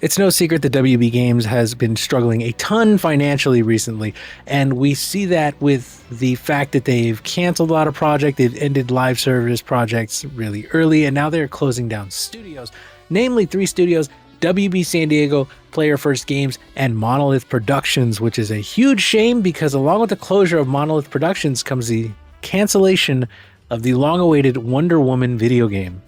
It's no secret that WB Games has been struggling a ton financially recently, and we see that with the fact that they've canceled a lot of projects, they've ended live service projects really early, and now they're closing down studios, namely 3 studios: WB San Diego, Player First Games, and Monolith Productions, which is a huge shame because along with the closure of Monolith Productions comes the cancellation of the long-awaited Wonder Woman video game.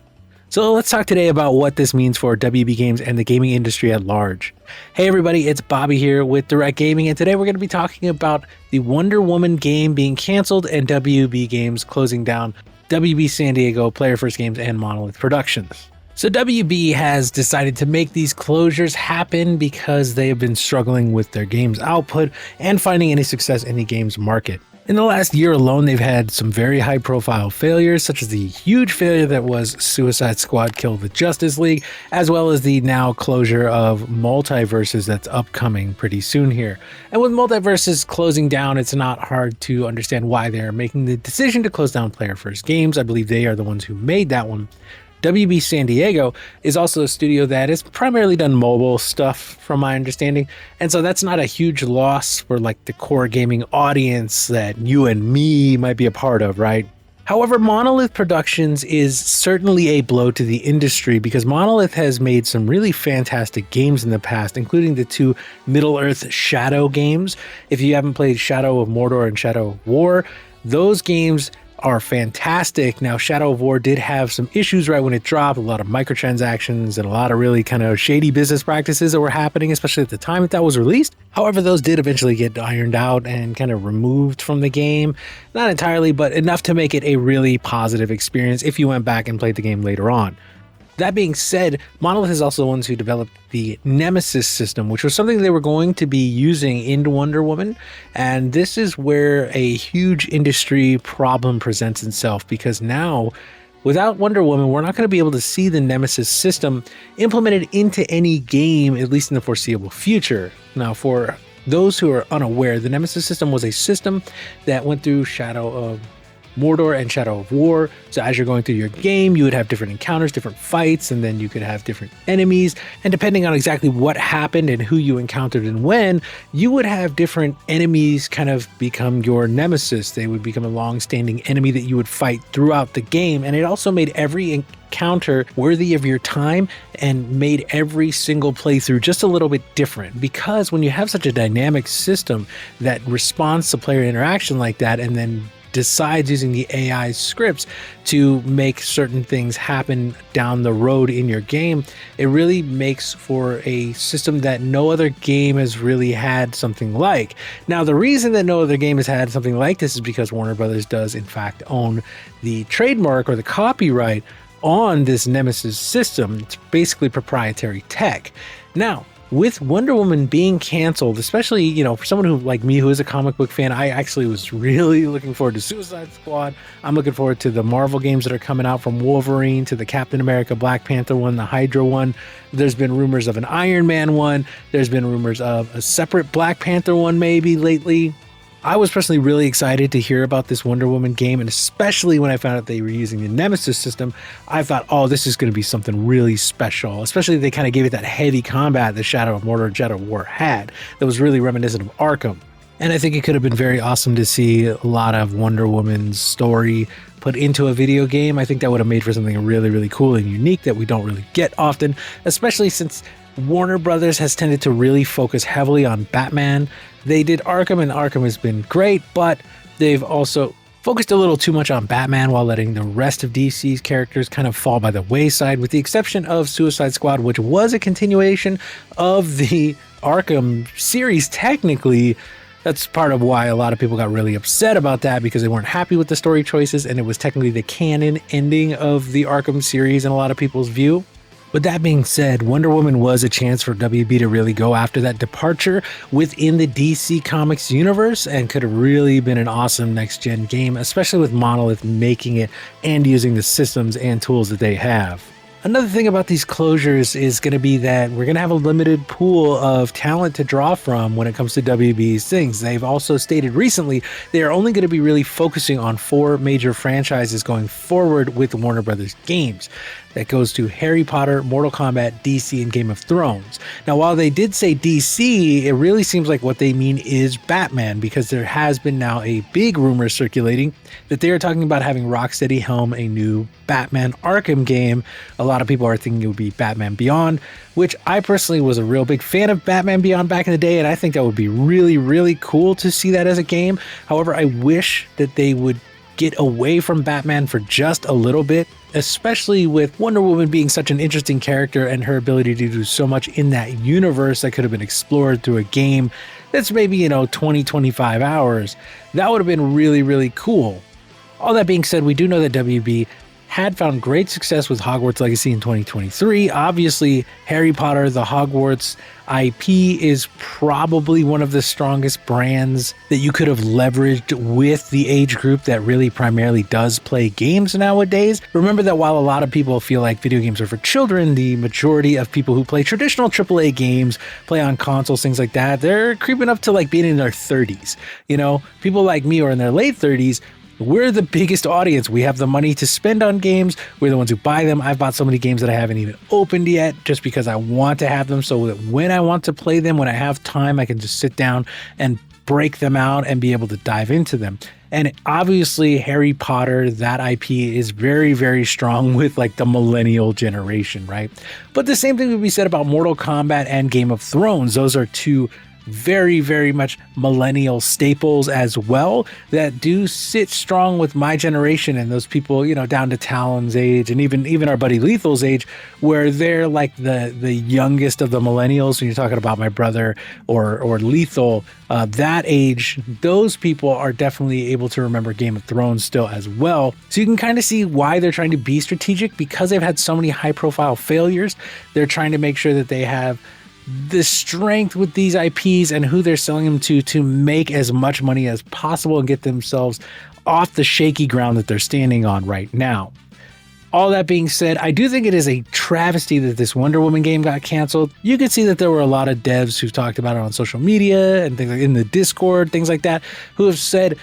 So let's talk today about what this means for WB Games and the gaming industry at large. Hey everybody, it's Bobby here with Direct Gaming, and today we're going to be talking about the Wonder Woman game being canceled and WB Games closing down WB San Diego, Player First Games, and Monolith Productions. So WB has decided to make these closures happen because they have been struggling with their games output and finding any success in the games market. In the last year alone, they've had some very high-profile failures, such as the huge failure that was Suicide Squad Kill the Justice League, as well as the now closure of Multiversus that's upcoming pretty soon here. And with Multiversus closing down, it's not hard to understand why they're making the decision to close down Player First Games. I believe they are the ones who made that one. WB San Diego is also a studio that has primarily done mobile stuff from my understanding, and so that's not a huge loss for like the core gaming audience that you and me might be a part of, right? However, Monolith Productions is certainly a blow to the industry because Monolith has made some really fantastic games in the past, including the 2 Middle-earth Shadow games. If you haven't played Shadow of Mordor and Shadow of War, those games are fantastic. Now, Shadow of War did have some issues right when it dropped, a lot of microtransactions and a lot of really kind of shady business practices that were happening, especially at the time that was released. However, those did eventually get ironed out and kind of removed from the game. Not entirely, but enough to make it a really positive experience if you went back and played the game later on. That being said, Monolith is also the ones who developed the Nemesis System, which was something they were going to be using in Wonder Woman. And this is where a huge industry problem presents itself, because now, without Wonder Woman, we're not going to be able to see the Nemesis System implemented into any game, at least in the foreseeable future. Now, for those who are unaware, the Nemesis System was a system that went through Shadow of Mordor and Shadow of War. So as you're going through your game, you would have different encounters, different fights, and then you could have different enemies. And depending on exactly what happened and who you encountered and when, you would have different enemies kind of become your nemesis. They would become a long-standing enemy that you would fight throughout the game. And it also made every encounter worthy of your time and made every single playthrough just a little bit different, because when you have such a dynamic system that responds to player interaction like that and then decides using the AI scripts to make certain things happen down the road in your game, it really makes for a system that no other game has really had something like. Now, the reason that no other game has had something like this is because Warner Brothers does in fact own the trademark or the copyright on this Nemesis system. It's basically proprietary tech. Now, with Wonder Woman being canceled, especially, you know, for someone who like me, who is a comic book fan, I actually was really looking forward to Suicide Squad. I'm looking forward to the Marvel games that are coming out, from Wolverine to the Captain America, Black Panther one, the Hydra one. There's been rumors of an Iron Man one. There's been rumors of a separate Black Panther one maybe lately. I was personally really excited to hear about this Wonder Woman game, and especially when I found out they were using the Nemesis system, I thought, oh, this is going to be something really special, especially they kind of gave it that heavy combat that Shadow of Mordor and Shadow of War had that was really reminiscent of Arkham. And I think it could have been very awesome to see a lot of Wonder Woman's story put into a video game. I think that would have made for something really, really cool and unique that we don't really get often, especially since Warner Brothers has tended to really focus heavily on Batman. They did Arkham, and Arkham has been great, but they've also focused a little too much on Batman while letting the rest of DC's characters kind of fall by the wayside, with the exception of Suicide Squad, which was a continuation of the Arkham series technically. That's part of why a lot of people got really upset about that, because they weren't happy with the story choices, and it was technically the canon ending of the Arkham series in a lot of people's view. With that being said, Wonder Woman was a chance for WB to really go after that departure within the DC Comics universe, and could have really been an awesome next-gen game, especially with Monolith making it and using the systems and tools that they have. Another thing about these closures is going to be that we're going to have a limited pool of talent to draw from when it comes to WB's things. They've also stated recently they are only going to be really focusing on 4 major franchises going forward with Warner Brothers games. that goes to Harry Potter, Mortal Kombat, DC, and Game of Thrones. Now, while they did say DC, it really seems like what they mean is Batman, because there has been now a big rumor circulating that they are talking about having Rocksteady helm a new Batman Arkham game. A lot of people are thinking it would be Batman Beyond, which I personally was a real big fan of Batman Beyond back in the day, and I think that would be really, really cool to see that as a game. However, I wish that they would get away from Batman for just a little bit, especially with Wonder Woman being such an interesting character and her ability to do so much in that universe that could have been explored through a game that's maybe, 20, 25 hours. That would have been really, really cool. All that being said, we do know that WB had found great success with Hogwarts Legacy in 2023. Obviously, Harry Potter, the Hogwarts IP, is probably one of the strongest brands that you could have leveraged with the age group that really primarily does play games nowadays. Remember that while a lot of people feel like video games are for children, the majority of people who play traditional AAA games, play on consoles, things like that, they're creeping up to like being in their 30s. People like me are in their late 30s. We're the biggest audience. We have the money to spend on games. We're the ones who buy them. I've bought so many games that I haven't even opened yet just because I want to have them, so that when I want to play them, when I have time, I can just sit down and break them out and be able to dive into them. And obviously, Harry Potter, that IP is very, very strong with like the millennial generation, right? But the same thing would be said about Mortal Kombat and Game of Thrones. Those are two very, very much millennial staples as well that do sit strong with my generation and those people, down to Talon's age and even our buddy Lethal's age, where they're like the youngest of the millennials. When you're talking about my brother or Lethal, that age, those people are definitely able to remember Game of Thrones still as well. So you can kind of see why they're trying to be strategic, because they've had so many high profile failures. They're trying to make sure that they have the strength with these IPs and who they're selling them to make as much money as possible and get themselves off the shaky ground that they're standing on right now. All that being said, I do think it is a travesty that this Wonder Woman game got canceled. You can see that there were a lot of devs who've talked about it on social media and things like in the Discord, things like that, who have said,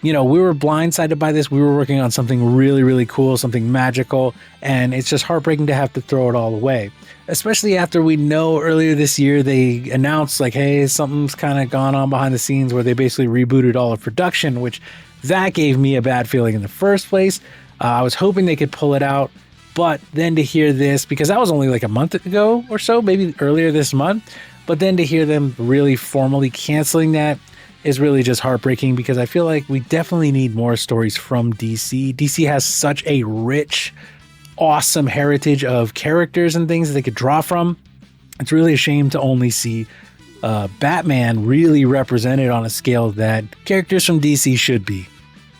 we were blindsided by this. We were working on something really, really cool, something magical, and it's just heartbreaking to have to throw it all away. Especially after we know earlier this year they announced like, hey, something's kind of gone on behind the scenes, where they basically rebooted all of production, which that gave me a bad feeling in the first place. I was hoping they could pull it out, but then to hear this, because that was only like a month ago or so, maybe earlier this month, but then to hear them really formally canceling that is really just heartbreaking, because I feel like we definitely need more stories from DC. DC has such a rich, awesome heritage of characters and things that they could draw from. It's really a shame to only see Batman really represented on a scale that characters from DC should be.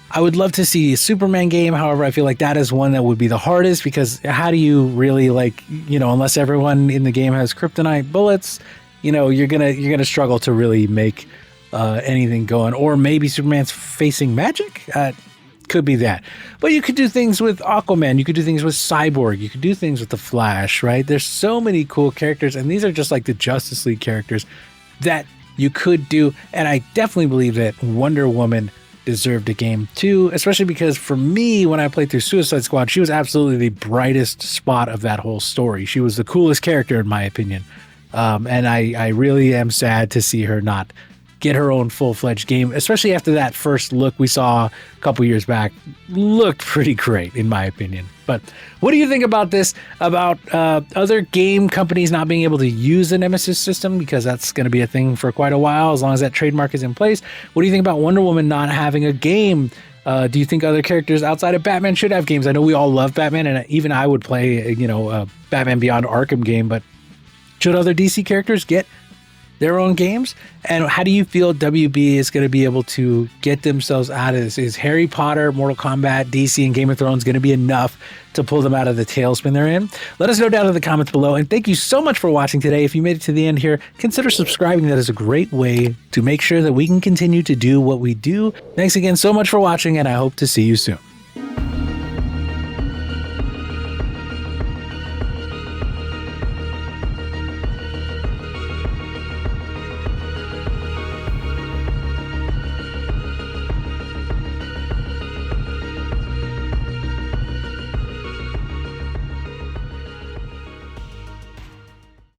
I would love to see a Superman game. However, I feel like that is one that would be the hardest, because how do you really unless everyone in the game has kryptonite bullets, you're gonna struggle to really make anything going. Or maybe Superman's facing magic. Could be that. But you could do things with Aquaman. You could do things with Cyborg. You could do things with the Flash, right? There's so many cool characters, and these are just like the Justice League characters that you could do. And I definitely believe that Wonder Woman deserved a game too, especially because for me, when I played through Suicide Squad, she was absolutely the brightest spot of that whole story. She was the coolest character in my opinion. And I really am sad to see her not get her own full-fledged game, especially after that first look we saw a couple years back. Looked pretty great in my opinion. But what do you think about this, about other game companies not being able to use the Nemesis system, because that's going to be a thing for quite a while as long as that trademark is in place? What do you think about Wonder Woman not having a game? Do you think other characters outside of Batman should have games? I know we all love Batman, and even I would play a Batman Beyond Arkham game, but should other DC characters get their own games? And how do you feel WB is going to be able to get themselves out of this? Is Harry Potter, Mortal Kombat, DC, and Game of Thrones going to be enough to pull them out of the tailspin they're in? Let us know down in the comments below. And thank you so much for watching today. If you made it to the end here, consider subscribing. That is a great way to make sure that we can continue to do what we do. Thanks again so much for watching, and I hope to see you soon.